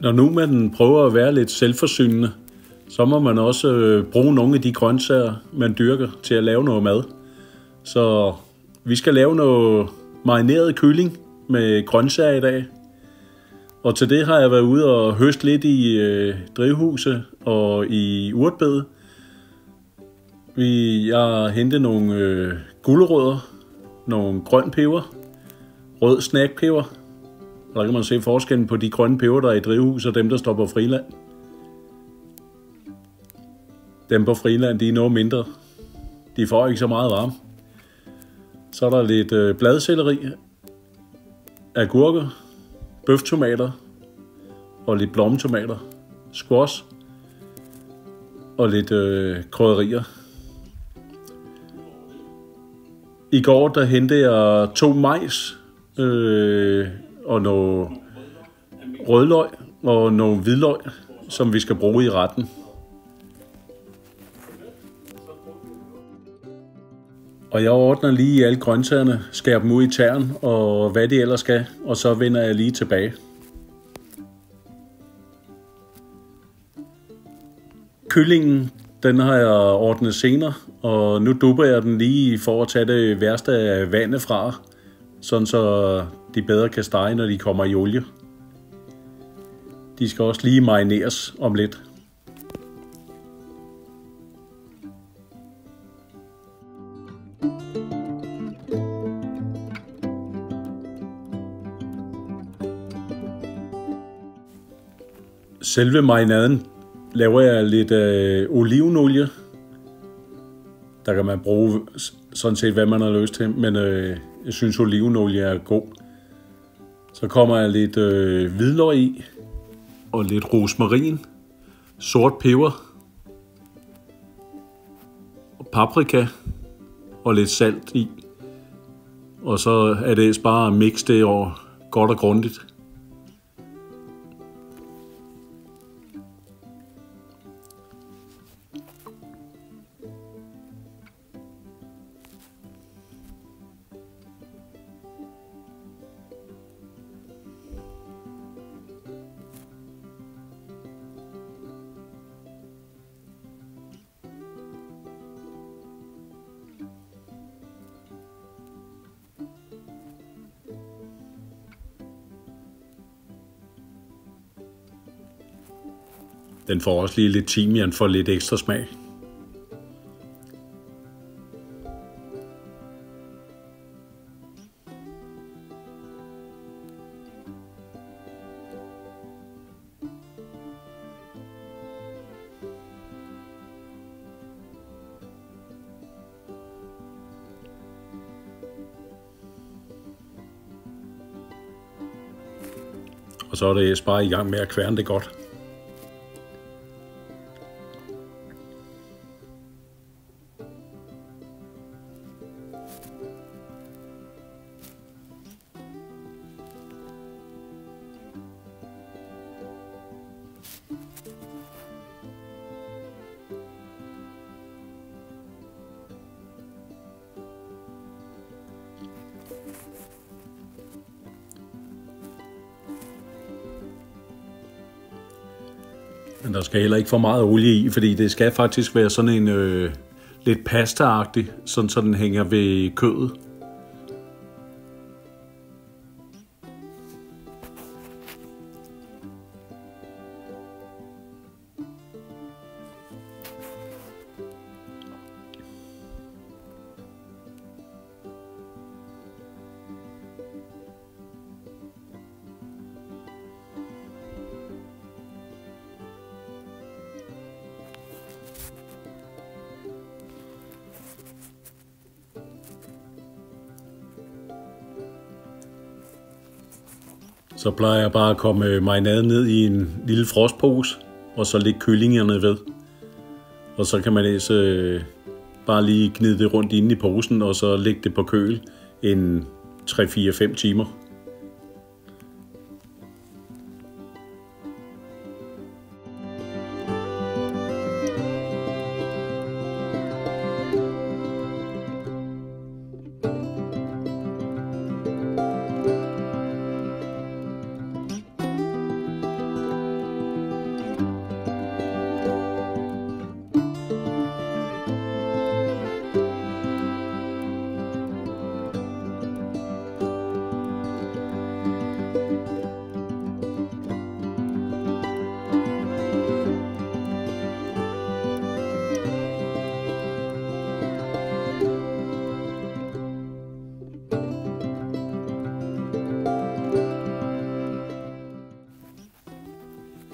Når nu man prøver at være lidt selvforsynende, så må man også bruge nogle af de grøntsager, man dyrker til at lave noget mad. Så vi skal lave noget marineret kylling med grøntsager i dag. Og til det har jeg været ude og høste lidt i drivhuset og i urtbedet. Jeg har hentet nogle gulerødder, nogle grøn peber, rød snakpeber. Og der kan man se forskellen på de grønne peber, der er i drivhus, og dem, der står på friland. Dem på friland, de er noget mindre. De får ikke så meget varme. Så er der lidt bladselleri, agurker, bøftomater og lidt blommetomater, squash og lidt krydderier. I går der hentede jeg 2 majs og noget rødløg og noget hvidløg, som vi skal bruge i retten. Og jeg ordner lige alle grøntsagerne, skærer dem ud i tern og hvad de ellers skal, og så vender jeg lige tilbage. Kyllingen, den har jeg ordnet senere, og nu dupper jeg den lige for at tage det værste af vandet fra, sådan så de bedre kan stege, når de kommer i olie. De skal også lige marineres om lidt. Selve marinaden laver jeg lidt olivenolie. Der kan man bruge sådan set, hvad man har lyst til, men jeg synes olivenolie er god. Så kommer jeg lidt hvidløg i, og lidt rosmarin, sort peber, og paprika og lidt salt i. Og så er det bare at mixe det over godt og grundigt. Den får også lige lidt timian for lidt ekstra smag. Og så er det bare i gang med at kværne det godt. Men der skal heller ikke for meget olie i, fordi det skal faktisk være sådan en lidt pasta-agtig, sådan så den hænger ved kødet. Så plejer jeg bare at komme marinaden ned i en lille frostpose, og så lægge kyllingerne ved. Og så kan man bare lige gnide det rundt inde i posen, og så lægge det på køl en 3-4-5 timer.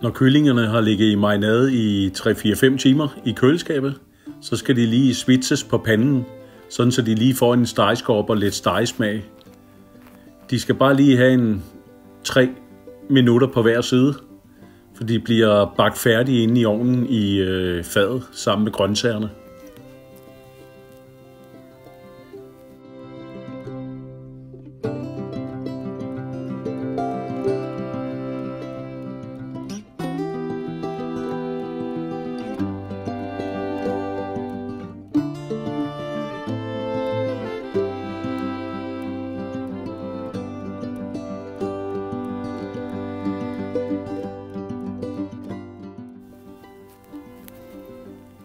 Når kyllingerne har ligget i marinade i 3-4-5 timer i køleskabet, så skal de lige svitses på panden, sådan så de lige får en stegeskorpe og lidt stegesmag. De skal bare lige have en 3 minutter på hver side, for de bliver bagt færdige inde i ovnen i fadet sammen med grøntsagerne.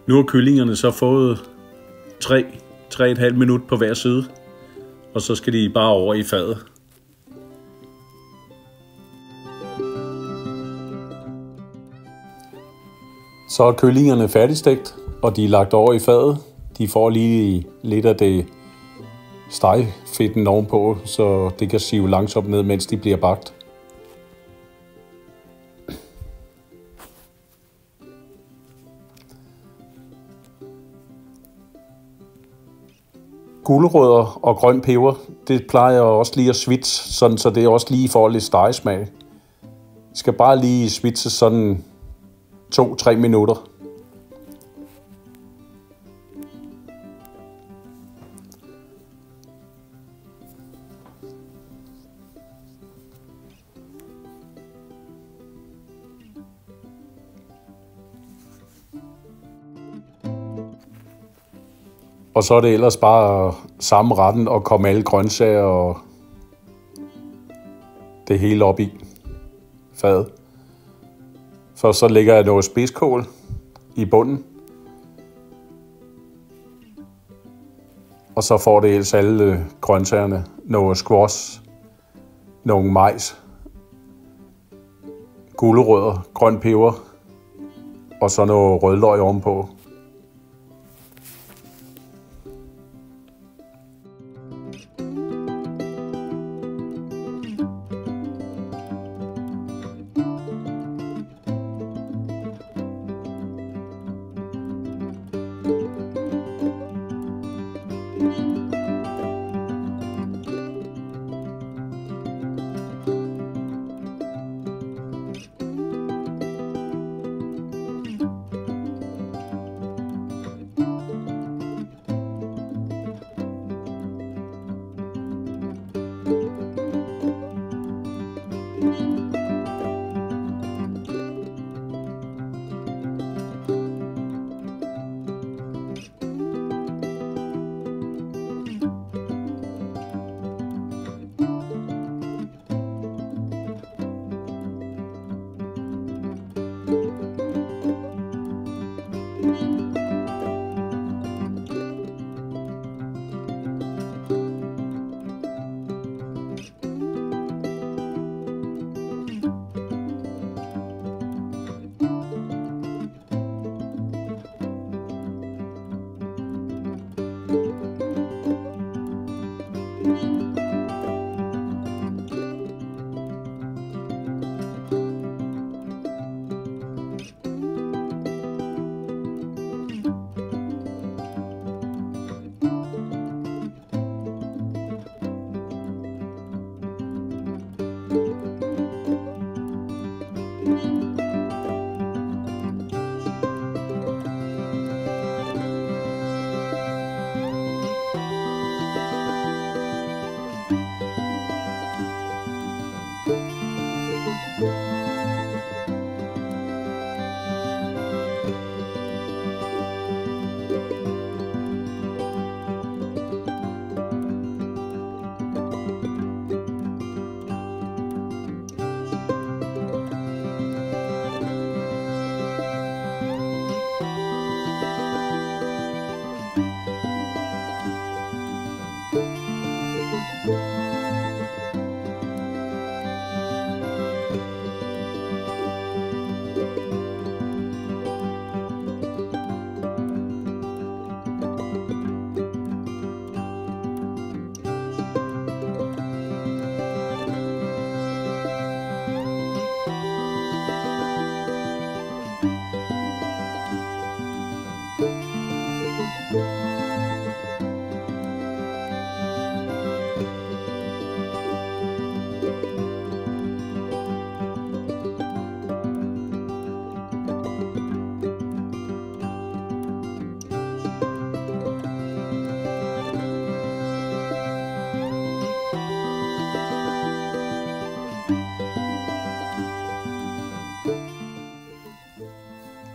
Nu har kyllingerne så fået 3,5 minutter på hver side, og så skal de bare over i fadet. Så er kyllingerne færdigstegt, og de er lagt over i fadet. De får lige lidt af det stegfedten ovenpå, så det kan sive langsomt ned, mens de bliver bagt. Gulerødder og grøn peber, det plejer jeg også lige at svitse, sådan så det også lige får lidt stegesmag. Det skal bare lige svitse sådan 2-3 minutter. Og så er det ellers bare samme retten og komme alle grøntsager og det hele op i fadet. For så lægger jeg noget spidskål i bunden. Og så får det ellers alle grøntsagerne. Noget squash, nogle majs, gulerødder, grøn peber og så noget rødløg ovenpå.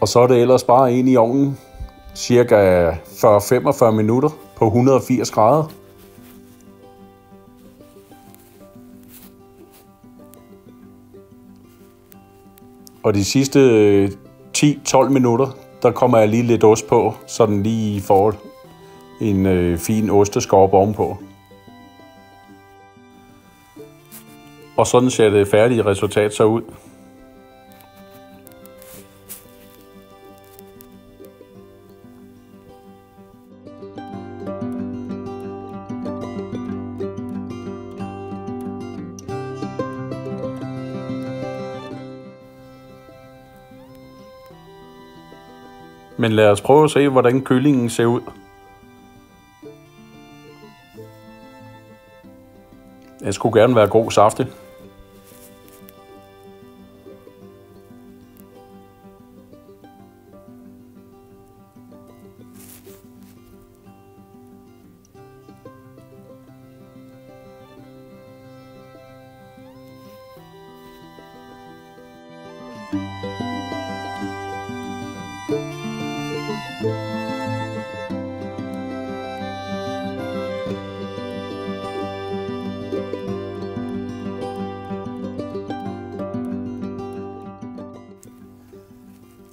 Og så er det ellers bare ind i ovnen, cirka 40-45 minutter på 180 grader. Og de sidste 10-12 minutter, der kommer jeg lige lidt ost på, så den lige får en fin osteskorp ovenpå. Og sådan ser det færdige resultat så ud. Men lad os prøve at se, hvordan kyllingen ser ud. Den skulle gerne være god saftig.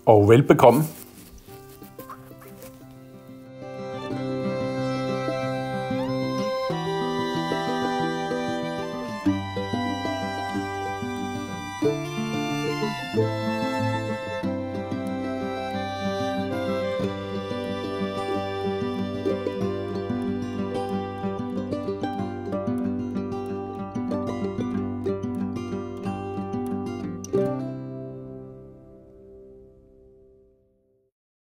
Og velbekomme.